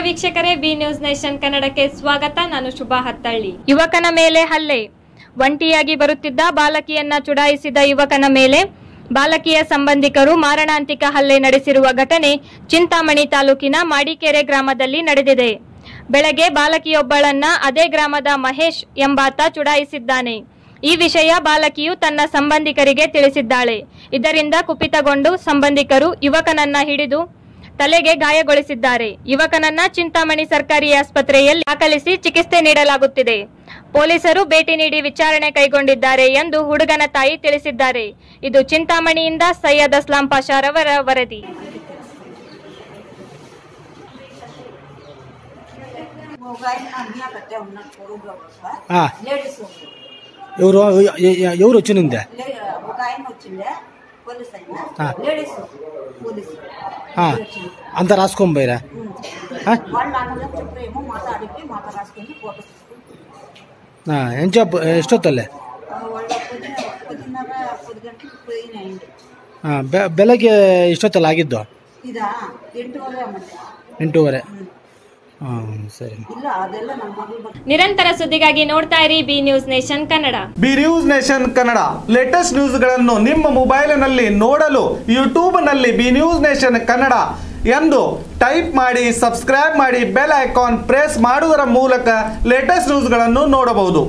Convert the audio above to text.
ವೀಕ್ಷಕರೇ, B news nation ಕನ್ನಡಕ್ಕೆ ಸ್ವಾಗತ. ನಾನು ಶುಭಾ ಹತ್ತಳ್ಳಿ. ಯುವಕನ ಮೇಲೆ ಹಲ್ಲೆ. ಒಂಟಿಯಾಗಿ ಬರುತ್ತಿದ್ದ ಬಾಲಕಿಯನ್ನ ಚುಡಾಯಿಸಿದ ಯುವಕನ ಮೇಲೆ ಬಾಲಕಿಯ ಸಂಬಂಧಿಕರು ಮಾರಣಾಂತಿಕ ಹಲ್ಲೆ ನಡೆಸಿರುವ ಘಟನೆ ಚಿಂತಾಮಣಿ ತಾಲೂಕಿನ ಮಾಡಿಕೆರೆ ಗ್ರಾಮದಲ್ಲಿ ನಡೆದಿದೆ. ಬೆಳಗ್ಗೆ ಬಾಲಕಿಯೊಬ್ಬಳನ್ನ ಅದೇ ಗ್ರಾಮದ ಮಹೇಶ್ ಎಂಬಾತ ಚುಡಾಯಿಸಿದ್ದಾನೆ. ಈ ವಿಷಯ ಬಾಲಕಿಯು ತನ್ನ ಸಂಬಂಧಿಕರಿಗೆ ತಿಳಿಸಿದ್ದಾಳೆ. ಇದರಿಂದ ಕುಪಿತಗೊಂಡು ಸಂಬಂಧಿಕರು ಯುವಕನನ್ನ ಹಿಡಿದು ತಲೆಗೆ ಗಾಯಗೊಳಿಸಿದ್ದಾರೆ. ಯುವಕನನ್ನ ಚಿಂತಾಮಣಿ ಸರ್ಕಾರಿ ಆಸ್ಪತ್ರೆಯಲ್ಲಿ ದಾಖಲಿಸಿ ಚಿಕಿತ್ಸೆ ನೀಡಲಾಗುತ್ತಿದೆ. ಪೊಲೀಸರು ಭೇಟಿ ನೀಡಿ ವಿಚಾರಣೆ ಕೈಗೊಂಡಿದ್ದಾರೆ ಎಂದು ಹುಡುಗನ ತಾಯಿ ತಿಳಿಸಿದ್ದಾರೆ. ಇದು ಚಿಂತಾಮಣಿಯಿಂದ ಸೈಯದ್ ಅಸ್ಲಾಂ ಪಾಷಾರವರ ವರದಿ. ఎవరు వచ్చింది? అంత రాసుకోం బైరా ಎಷ್ಟೊತ್ತಲ್ಲೇ? ಬೆಳಗ್ಗೆ ಎಷ್ಟೊತ್ತಲ್ಲ ಆಗಿದ್ದು? 8:30. ಸರಿ. ನಿರಂತರ ಸುದ್ದಿಗಾಗಿ ನೋಡ್ತಾ ಇರಿ B news nation Kannada. B news nation Kannada latest ನ್ಯೂಸ್ಗಳನ್ನು ನಿಮ್ಮ ಮೊಬೈಲಿನಲ್ಲಿ ನೋಡಲು ಯೂಟ್ಯೂಬ್ನಲ್ಲಿ ಬಿ ನ್ಯೂಸ್ ನೇಷನ್ ಕನ್ನಡ ಎಂದು ಟೈಪ್ ಮಾಡಿ, ಸಬ್ಸ್ಕ್ರೈಬ್ ಮಾಡಿ, ಬೆಲ್ ಐಕಾನ್ ಪ್ರೆಸ್ ಮಾಡುವುದರ ಮೂಲಕ ಲೇಟೆಸ್ಟ್ ನ್ಯೂಸ್ಗಳನ್ನು ನೋಡಬಹುದು.